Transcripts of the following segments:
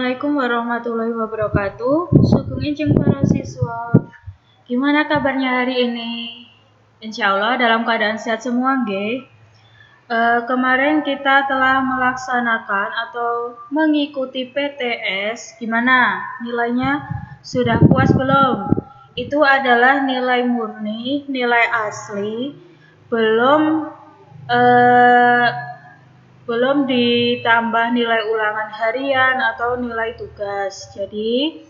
Assalamualaikum warahmatullahi wabarakatuh. Sugeng enjing para siswa. Gimana kabarnya hari ini? Insya Allah dalam keadaan sehat semua, nggih. Kemarin kita telah melaksanakan atau mengikuti PTS. Gimana? Nilainya sudah puas belum? Itu adalah nilai murni, nilai asli, belum ditambah nilai ulangan harian atau nilai tugas. Jadi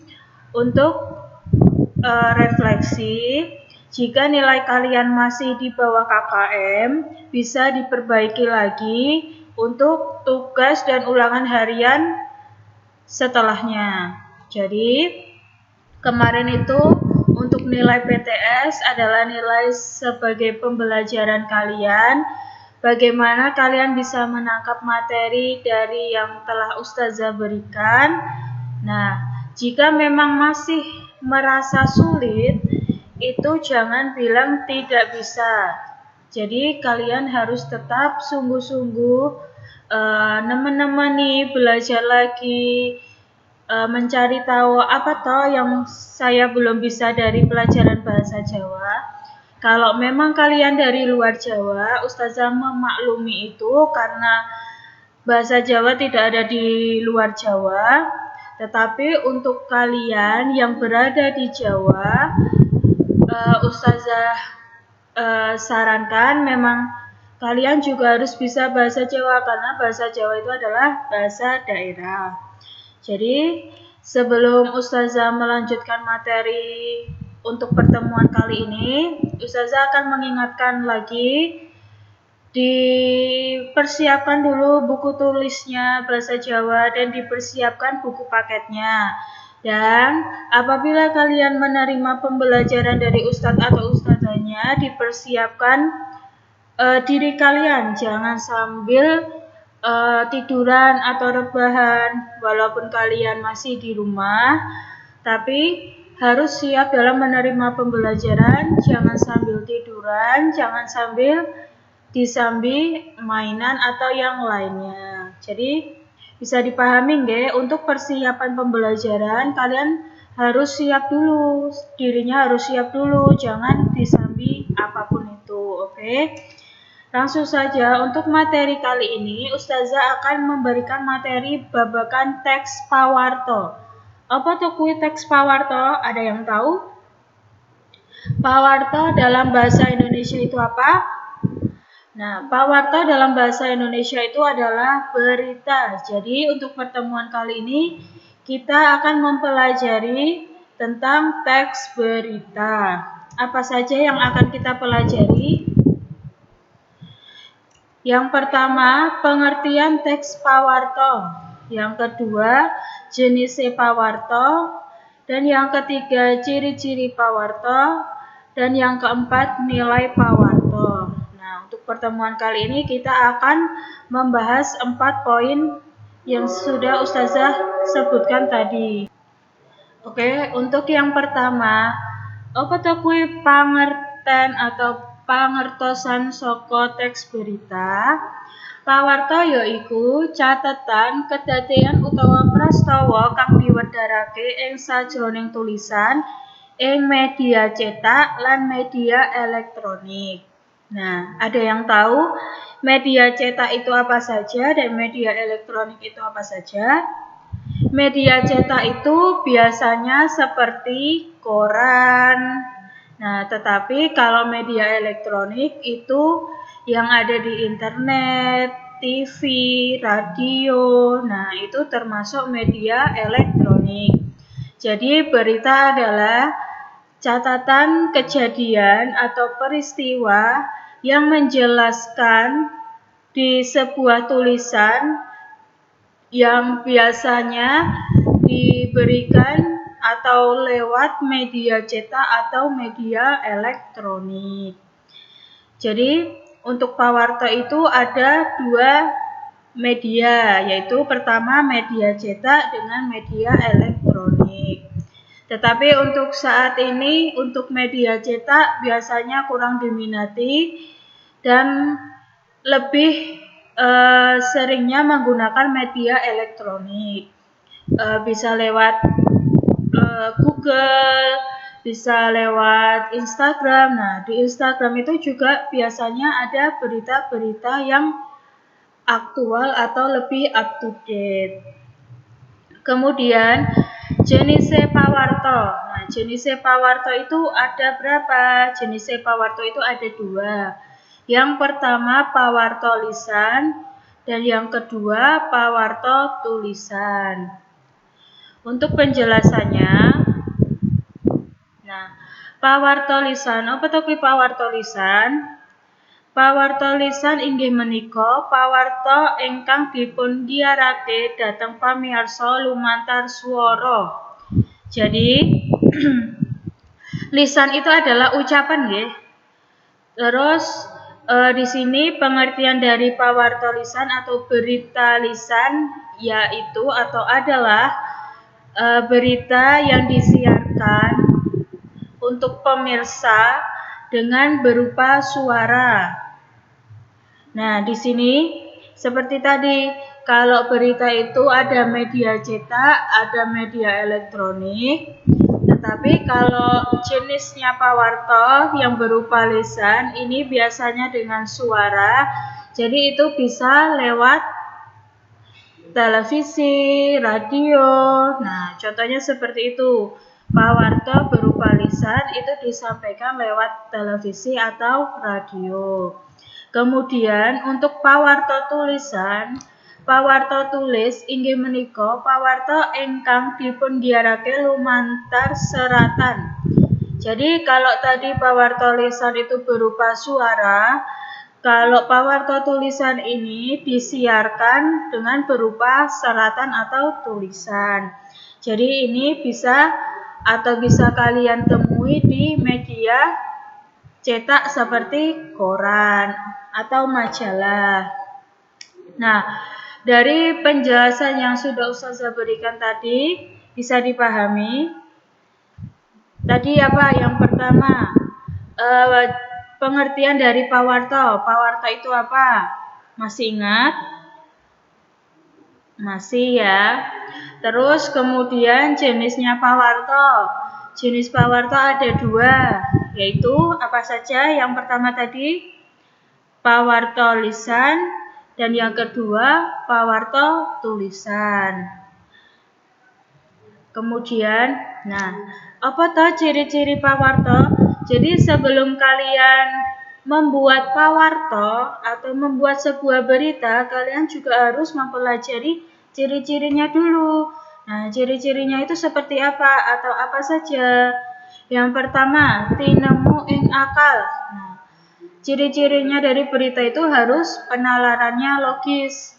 untuk refleksi, jika nilai kalian masih di bawah KKM, bisa diperbaiki lagi untuk tugas dan ulangan harian setelahnya. Jadi kemarin itu untuk nilai PTS adalah nilai sebagai pembelajaran kalian, bagaimana kalian bisa menangkap materi dari yang telah Ustazah berikan. Nah, jika memang masih merasa sulit, itu jangan bilang tidak bisa. Jadi kalian harus tetap sungguh-sungguh menemani belajar lagi, mencari tahu apa toh yang saya belum bisa dari pelajaran bahasa Jawa. Kalau memang kalian dari luar Jawa, Ustazah memaklumi itu karena bahasa Jawa tidak ada di luar Jawa. Tetapi untuk kalian yang berada di Jawa, Ustazah sarankan memang kalian juga harus bisa bahasa Jawa karena bahasa Jawa itu adalah bahasa daerah. Jadi sebelum Ustazah melanjutkan materi untuk pertemuan kali ini, Ustazah akan mengingatkan lagi, dipersiapkan dulu buku tulisnya bahasa Jawa dan dipersiapkan buku paketnya. Dan apabila kalian menerima pembelajaran dari Ustadz atau Ustazahnya, dipersiapkan diri kalian, jangan sambil tiduran atau rebahan walaupun kalian masih di rumah, tapi harus siap dalam menerima pembelajaran. Jangan sambil tiduran, jangan sambil disambi mainan atau yang lainnya. Jadi bisa dipahami nggih, untuk persiapan pembelajaran kalian harus siap dulu, dirinya harus siap dulu, jangan disambi apapun itu, oke? Langsung saja untuk materi kali ini, Ustazah akan memberikan materi babakan teks pawarto. Apa tuh kuwi teks pawarto? Ada yang tahu? Pawarto dalam bahasa Indonesia itu apa? Nah, pawarto dalam bahasa Indonesia itu adalah berita. Jadi untuk pertemuan kali ini kita akan mempelajari tentang teks berita. Apa saja yang akan kita pelajari? Yang pertama, pengertian teks pawarto. Yang kedua, jenis pawarto. Dan yang ketiga, ciri-ciri pawarto. Dan yang keempat, nilai pawarto. Nah, untuk pertemuan kali ini kita akan membahas 4 poin yang sudah Ustazah sebutkan tadi. Oke, untuk yang pertama, apa tuh kuwi pangerten atau pangertosan saka teks berita? Pawarto yaiku catetan kedadean utawa prastawa kang diwedharake ing sajroning tulisan ing media cetak lan media elektronik. Nah, ada yang tahu media cetak itu apa saja dan media elektronik itu apa saja? Media cetak itu biasanya seperti koran. Nah, tetapi kalau media elektronik itu yang ada di internet, TV, radio. Nah, itu termasuk media elektronik. Jadi, berita adalah catatan kejadian atau peristiwa yang menjelaskan di sebuah tulisan yang biasanya diberikan atau lewat media cetak atau media elektronik. Jadi untuk pawarto itu ada 2 media, yaitu pertama media cetak dengan media elektronik. Tetapi untuk saat ini untuk media cetak biasanya kurang diminati dan lebih seringnya menggunakan media elektronik. bisa lewat Google, bisa lewat Instagram. Nah, di Instagram itu juga biasanya ada berita-berita yang aktual atau lebih up to date. Kemudian jenis pawarta. Nah, jenis pawarta itu ada berapa? Jenis pawarta itu ada 2. Yang pertama pawarta lisan dan yang kedua pawarta tulisan. Untuk penjelasannya, nah, pawarta lisan, apa to kuwi pawarta lisan? Pawarta lisan inggih menika pawarta ingkang dipundhiyarake dhateng pamirsa lumantar swara. Jadi lisan itu adalah ucapan nggih. Terus di sini pengertian dari pawarta lisan atau berita lisan yaitu atau adalah berita yang disiarkan untuk pemirsa dengan berupa suara. Nah, di sini seperti tadi, kalau berita itu ada media cetak, ada media elektronik. Tetapi kalau jenisnya pawarta yang berupa lisan, ini biasanya dengan suara. Jadi itu bisa lewat televisi, radio. Nah, contohnya seperti itu. Pawarta berupa lisan itu disampaikan lewat televisi atau radio. Kemudian untuk pawarta tulisan, pawarta tulis inggih menika pawarta ingkang dipundhiyarake lumantar seratan. Jadi kalau tadi pawarta lisan itu berupa suara, kalau pawarta tulisan ini disiarkan dengan berupa seratan atau tulisan. Jadi ini bisa kalian temui di media cetak seperti koran atau majalah. Nah, dari penjelasan yang sudah Ustazah berikan tadi, bisa dipahami. Tadi apa? Yang pertama, pengertian dari pawarta. Pawarta itu apa? Masih ingat? Masih ya. Terus kemudian jenisnya pawarta. Jenis pawarta ada 2, yaitu apa saja? Yang pertama tadi pawarta lisan dan yang kedua pawarta tulisan. Kemudian, nah, apa toh ciri-ciri pawarta? Jadi sebelum kalian membuat pawarta atau membuat sebuah berita, kalian juga harus mempelajari ciri-cirinya dulu. Nah, ciri-cirinya itu seperti apa atau apa saja? Yang pertama, tinemu ing akal. Nah, ciri-cirinya dari berita itu harus penalarannya logis.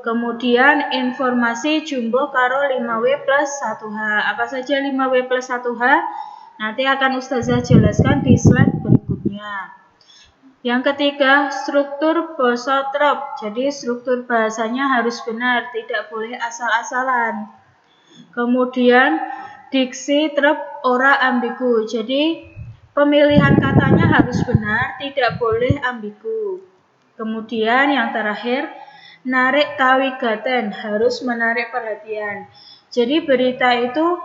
Kemudian informasi jumbo karo 5W plus 1H. Apa saja 5W plus 1H? Nanti akan Ustazah jelaskan di slide berikutnya. Yang ketiga, struktur basa trep. Jadi struktur bahasanya harus benar, tidak boleh asal-asalan. Kemudian diksi trep ora ambigu. Jadi pemilihan katanya harus benar, tidak boleh ambigu. Kemudian yang terakhir, narik kawigaten, harus menarik perhatian. Jadi berita itu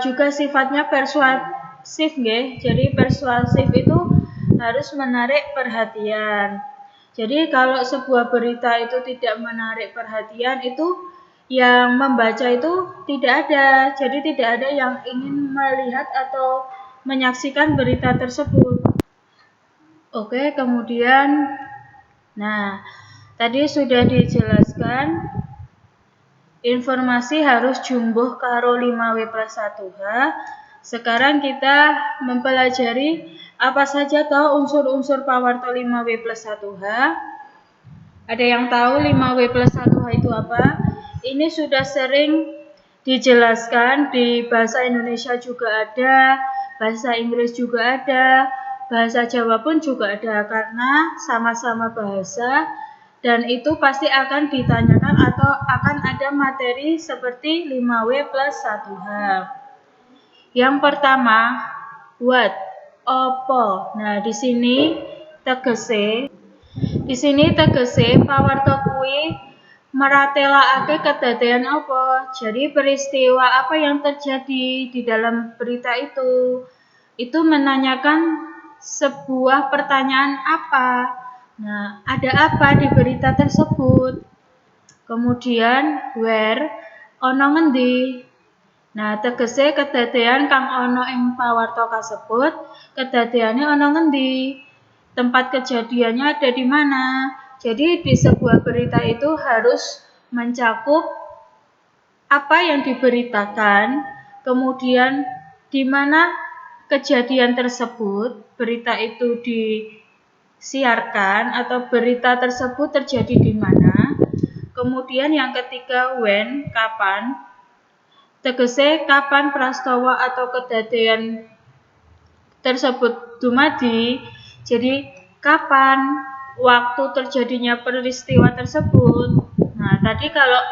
juga sifatnya persuasif, nggih. Jadi persuasif itu harus menarik perhatian. Jadi kalau sebuah berita itu tidak menarik perhatian, itu yang membaca itu tidak ada. Jadi tidak ada yang ingin melihat atau menyaksikan berita tersebut. Oke, kemudian nah, tadi sudah dijelaskan informasi harus jumbuh karo 5W plus 1H. Sekarang kita mempelajari apa saja toh unsur-unsur pawarta 5W plus 1H. Ada yang tahu 5W plus 1H itu apa? Ini sudah sering dijelaskan di bahasa Indonesia juga ada, bahasa Inggris juga ada, bahasa Jawa pun juga ada karena sama-sama bahasa dan itu pasti akan ditanyakan atau akan ada materi seperti 5W plus 1H. Yang pertama, what? Apa? Nah, di sini tegese pawarta kuwi meratelaake kedadean apa. Jadi peristiwa apa yang terjadi di dalam berita itu menanyakan sebuah pertanyaan apa. Nah, ada apa di berita tersebut? Kemudian where ana ngendi. Nah, tegese kedadean kang ana ing pawarta kasebut, kedadeane ana ngendi? Tempat kejadiannya ada di mana? Jadi di sebuah berita itu harus mencakup apa yang diberitakan, kemudian di mana kejadian tersebut, berita itu disiarkan atau berita tersebut terjadi di mana. Kemudian yang ketiga when, kapan. Tegese kapan prastawa atau kedadean tersebut dumadi. Jadi kapan waktu terjadinya peristiwa tersebut. Nah, tadi kalau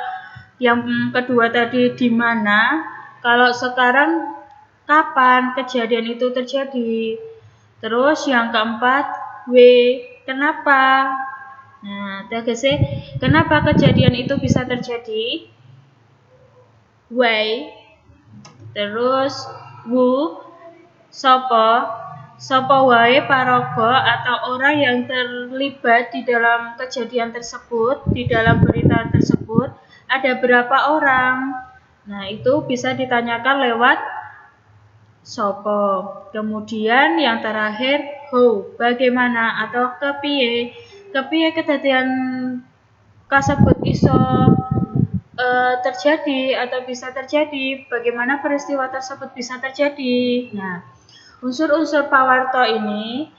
yang kedua tadi di mana, kalau sekarang kapan kejadian itu terjadi. Terus yang keempat W, kenapa. Nah, tegese kenapa kejadian itu bisa terjadi. Why. Terus who, sapa wae paraga atau orang yang terlibat di dalam kejadian tersebut, di dalam berita tersebut, ada berapa orang. Nah, itu bisa ditanyakan lewat sapa. Kemudian yang terakhir how, bagaimana atau kepiye. Kepiye kedadean kasebut iso terjadi atau bisa terjadi, bagaimana peristiwa tersebut bisa terjadi. Nah, unsur-unsur pawarta ini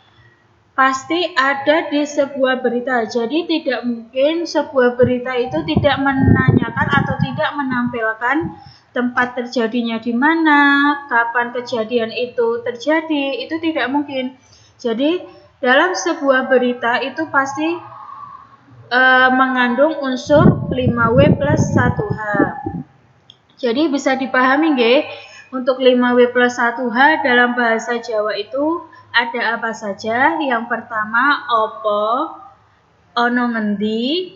pasti ada di sebuah berita. Jadi tidak mungkin sebuah berita itu tidak menanyakan atau tidak menampilkan tempat terjadinya di mana, kapan kejadian itu terjadi, itu tidak mungkin. Jadi dalam sebuah berita itu pasti mengandung unsur 5W plus 1H. Jadi bisa dipahami nggih, untuk 5W plus 1H dalam bahasa Jawa itu ada apa saja? Yang pertama opo, ono ngendi,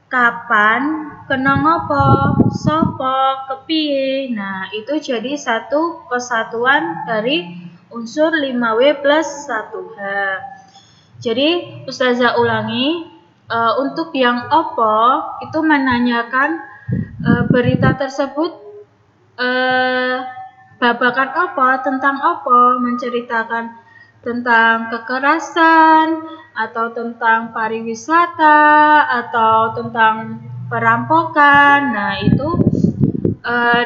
kapan, kena ngopo, sopo, kepiye. Nah, itu jadi satu kesatuan dari unsur 5W plus 1H. Jadi Ustazah ulangi, untuk yang opo itu menanyakan berita tersebut babakan apa, tentang apa, menceritakan tentang kekerasan atau tentang pariwisata atau tentang perampokan. Nah, itu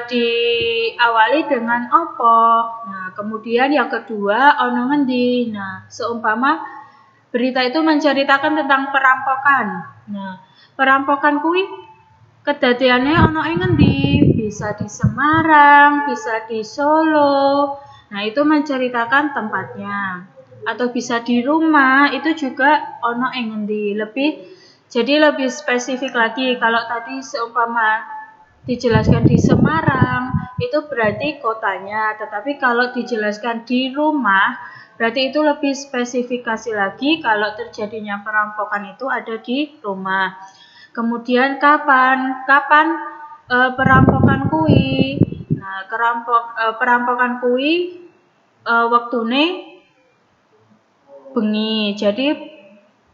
diawali dengan opo. Nah, kemudian yang kedua ono ngendi. Nah, seumpama berita itu menceritakan tentang perampokan. Nah, perampokan kuwi kedadeane ana ing ngendi? Bisa di Semarang, bisa di Solo. Nah, itu menceritakan tempatnya. Atau bisa di rumah, itu juga ana ing ngendi. Jadi lebih spesifik lagi. Kalau tadi seumpama dijelaskan di Semarang, itu berarti kotanya. Tetapi kalau dijelaskan di rumah, berarti itu lebih spesifikasi lagi kalau terjadinya perampokan itu ada di rumah. Kemudian kapan perampokan kuwi. Nah, perampokan kuwi wektune bengi. Jadi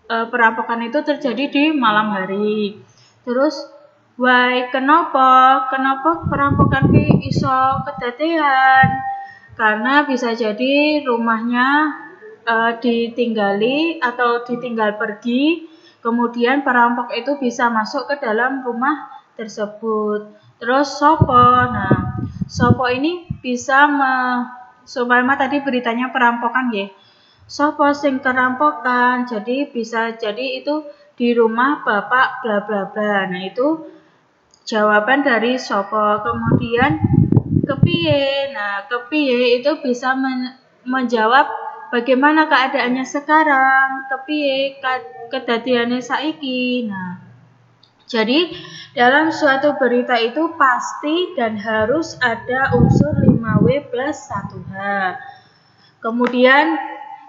perampokan itu terjadi di malam hari. Terus why, kenapa perampokan kuwi iso kedadean? Karena bisa jadi rumahnya ditinggali atau ditinggal pergi, kemudian perampok itu bisa masuk ke dalam rumah tersebut. Terus sopo, nah sopo ini bisa seumpama tadi beritanya perampokan ya. Sopo sing kerampokan, jadi bisa jadi itu di rumah bapak bla bla bla. Nah, itu jawaban dari sopo. Kemudian kepiye. Nah, kepiye itu bisa menjawab bagaimana keadaannya sekarang, kepiye kedadiane saiki. Nah, jadi dalam suatu berita itu pasti dan harus ada unsur 5W plus 1H. Kemudian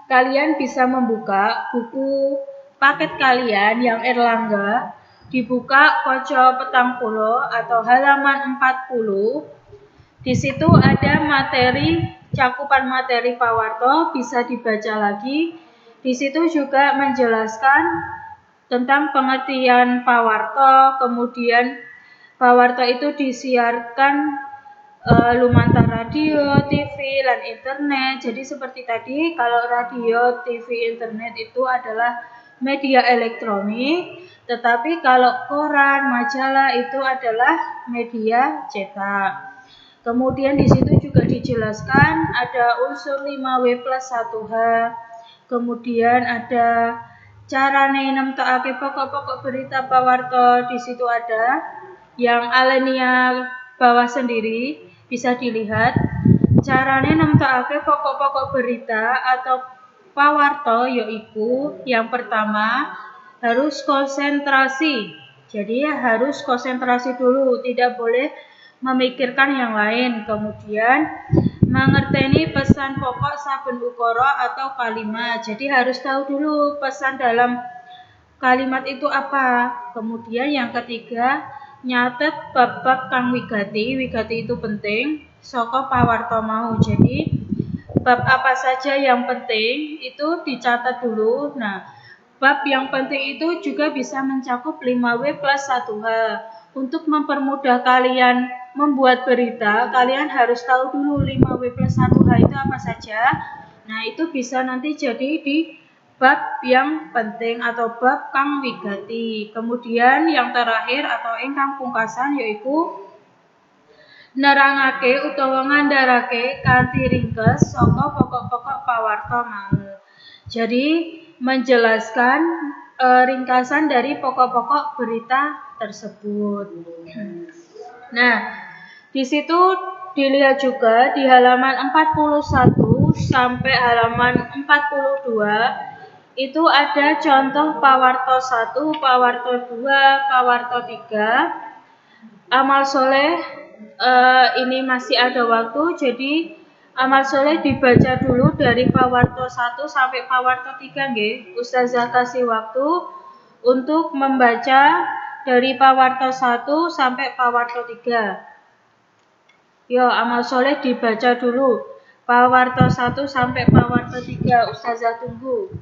kalian bisa membuka buku paket kalian yang Erlangga. dibuka kaca petang puluh atau halaman 40. Di situ ada materi, cakupan materi pawarto, bisa dibaca lagi. Di situ juga menjelaskan tentang pengertian pawarto, kemudian pawarto itu disiarkan lumantar radio, TV, dan internet. Jadi seperti tadi, kalau radio, TV, internet itu adalah media elektronik, tetapi kalau koran, majalah itu adalah media cetak. Kemudian di situ juga dijelaskan ada unsur 5W plus 1H. Kemudian ada carane nemtokake pokok-pokok berita pawarto. Di situ ada yang alinea bawah sendiri. Bisa dilihat carane nemtokake pokok-pokok berita atau pawarto yaitu yang pertama harus konsentrasi. Jadi harus konsentrasi dulu, tidak boleh memikirkan yang lain. Kemudian mengerteni pesan pokok saben ukara atau kalimat. Jadi harus tahu dulu pesan dalam kalimat itu apa. Kemudian yang ketiga, nyatet bab-bab kang wigati. Wigati itu penting saka pawarto mau. Jadi bab apa saja yang penting itu dicatat dulu. Nah, bab yang penting itu juga bisa mencakup 5W plus 1H. Untuk mempermudah kalian membuat berita, kalian harus tahu dulu 5W plus 1H itu apa saja. Nah, itu bisa nanti jadi di bab yang penting atau bab kang wigati. Kemudian yang terakhir atau ingkang pungkasan yaitu nerangake utawa ngandharake kanthi ringkes saka pokok-pokok pawarto mau. Jadi menjelaskan ringkasan dari pokok-pokok berita tersebut. Nah, di situ dilihat juga di halaman 41 sampai halaman 42 itu ada contoh pawarto 1, pawarto 2, pawarto 3. Amal soleh ini masih ada waktu, jadi amal soleh dibaca dulu dari pawarto 1 sampai pawarto 3 nggih. Ustazah kasih waktu untuk membaca dari pawarto 1 sampai pawarto 3. Yo, amal soleh dibaca dulu pawarto 1 sampai pawarto 3. Ustazah tunggu.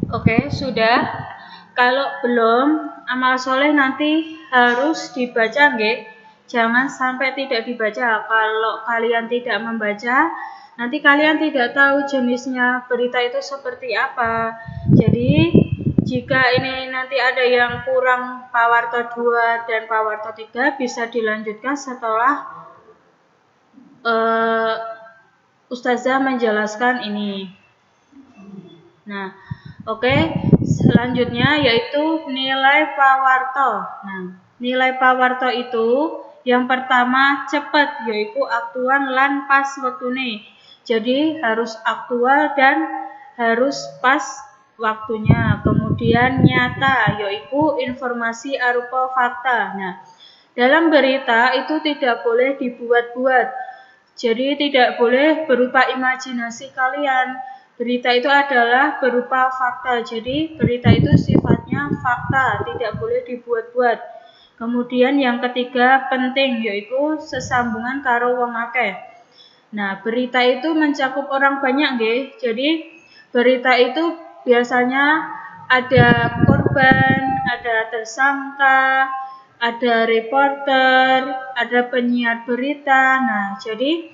Oke, sudah. Kalau belum, amal soleh nanti harus dibaca nggih. Jangan sampai tidak dibaca. Kalau kalian tidak membaca, nanti kalian tidak tahu jenisnya berita itu seperti apa. Jadi, jika ini nanti ada yang kurang pawarto 2 dan pawarto 3 bisa dilanjutkan setelah Ustazah menjelaskan ini. Nah, oke, selanjutnya yaitu nilai pawarto. Nah, nilai pawarto itu yang pertama cepat, yaitu aktual lan pas wektune. Jadi harus aktual dan harus pas waktunya. Kemudian nyata, yaitu informasi arupa fakta. Nah, dalam berita itu tidak boleh dibuat-buat. Jadi tidak boleh berupa imajinasi kalian. Berita itu adalah berupa fakta. Jadi berita itu sifatnya fakta, tidak boleh dibuat-buat. Kemudian yang ketiga penting, yaitu sesambungan karo wong akeh. Nah, berita itu mencakup orang banyak nggih. Jadi berita itu biasanya ada korban, ada tersangka, ada reporter, ada penyiar berita. Nah, jadi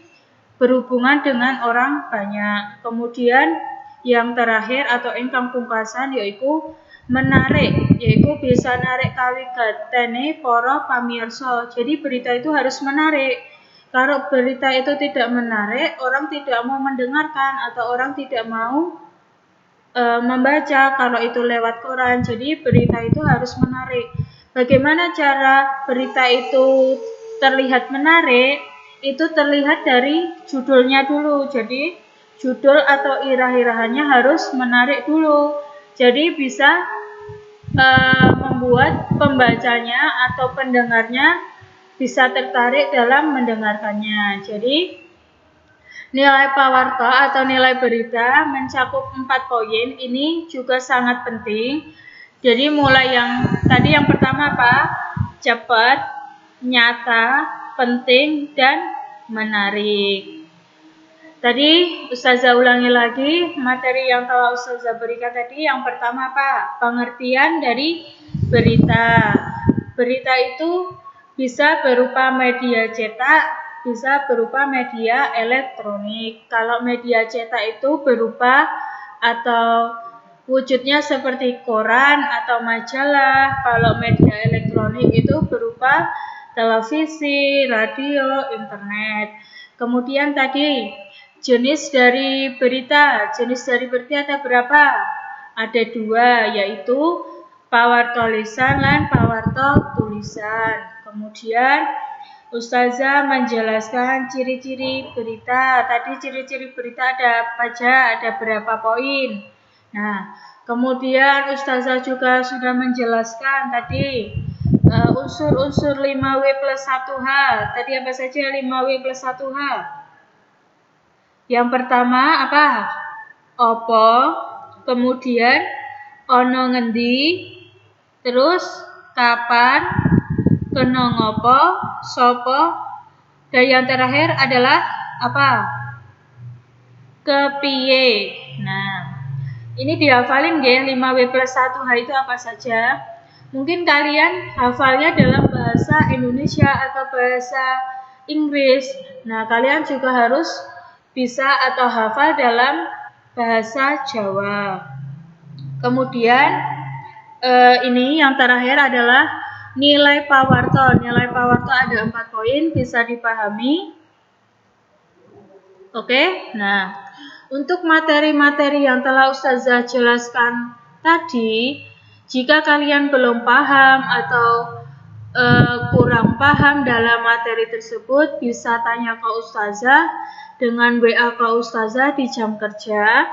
berhubungan dengan orang banyak. Kemudian yang terakhir atau ingkang pungkasan yaitu menarik, yaitu bisa narik kawigatene para pamirsa. Jadi berita itu harus menarik. Kalau berita itu tidak menarik, orang tidak mau mendengarkan atau orang tidak mau membaca kalau itu lewat koran. Jadi berita itu harus menarik. Bagaimana cara berita itu terlihat menarik? Itu terlihat dari judulnya dulu. Jadi judul atau irah-irahannya harus menarik dulu. Jadi bisa membuat pembacanya atau pendengarnya bisa tertarik dalam mendengarkannya. Jadi nilai pawarta atau nilai berita mencakup 4 poin. Ini juga sangat penting. Jadi mulai yang tadi yang pertama apa? Cepat, nyata, penting, dan menarik. Tadi Ustazah ulangi lagi materi yang telah Ustazah berikan tadi. Yang pertama apa? Pengertian dari berita. Berita itu bisa berupa media cetak, bisa berupa media elektronik. Kalau media cetak itu berupa atau wujudnya seperti koran atau majalah. Kalau media elektronik itu berupa televisi, radio, internet. Kemudian tadi jenis dari berita. Jenis dari berita ada berapa? Ada 2, yaitu pawarta lisan dan pawarta tulisan. Kemudian Ustazah menjelaskan ciri-ciri berita. Tadi ciri-ciri berita ada apa aja? Ada berapa poin? Nah, kemudian Ustazah juga sudah menjelaskan tadi unsur-unsur 5W plus 1H. Tadi apa saja 5W plus 1H? Yang pertama apa? Opo, kemudian ono ngendi, terus kapan, kena ngopo, sopo, dan yang terakhir adalah apa? Kepiye. Nah, ini dihafalin nggih 5W plus 1H itu apa saja? Mungkin kalian hafalnya dalam bahasa Indonesia atau bahasa Inggris. Nah, kalian juga harus bisa atau hafal dalam bahasa Jawa. Kemudian ini yang terakhir adalah nilai pawarta. Nilai pawarta ada 4 poin, bisa dipahami. Oke, nah untuk materi-materi yang telah Ustazah jelaskan tadi, jika kalian belum paham atau kurang paham dalam materi tersebut, bisa tanya ke Ustazah dengan WA ke Ustazah di jam kerja.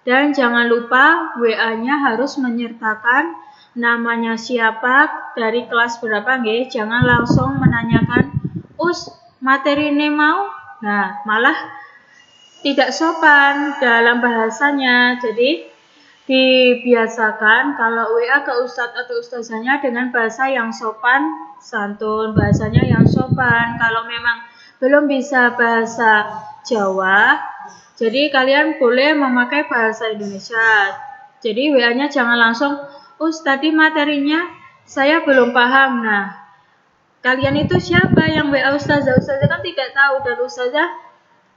Dan jangan lupa WA-nya harus menyertakan namanya siapa, dari kelas berapa nggih. Jangan langsung menanyakan, "Us, materi ini mau?" Nah, malah tidak sopan dalam bahasanya. Jadi dibiasakan kalau WA ke Ustadz atau Ustazahnya dengan bahasa yang sopan santun, bahasanya yang sopan. Kalau memang belum bisa bahasa Jawa, jadi kalian boleh memakai bahasa Indonesia. Jadi WA-nya jangan langsung, tadi materinya saya belum paham. Nah, kalian itu siapa yang WA Ustazah? Ustazah kan tidak tahu, dan Ustazah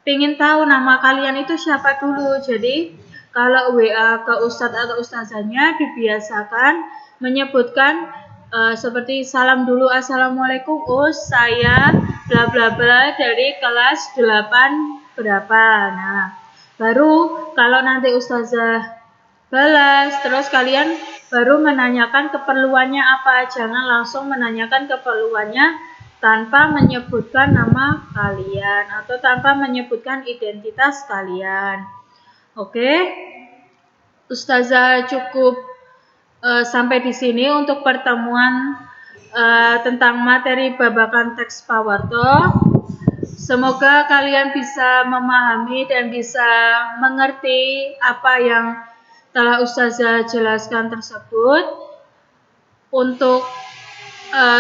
pengen tahu nama kalian itu siapa dulu. Jadi kalau WA ke Ustadz atau Ustazahnya dibiasakan menyebutkan seperti salam dulu, assalamualaikum, saya bla bla bla dari kelas 8 berapa. Nah, baru kalau nanti Ustazah balas, terus kalian baru menanyakan keperluannya apa. Jangan langsung menanyakan keperluannya tanpa menyebutkan nama kalian atau tanpa menyebutkan identitas kalian. Oke, Ustazah cukup sampai di sini untuk pertemuan tentang materi babakan teks pawarta. Semoga kalian bisa memahami dan bisa mengerti apa yang telah Ustazah jelaskan tersebut. Untuk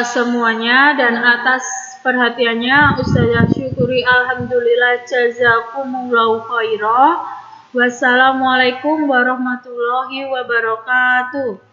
semuanya, dan atas perhatiannya Ustazah syukuri. Alhamdulillah, jazakumullahu khairah. Wassalamualaikum warahmatullahi wabarakatuh.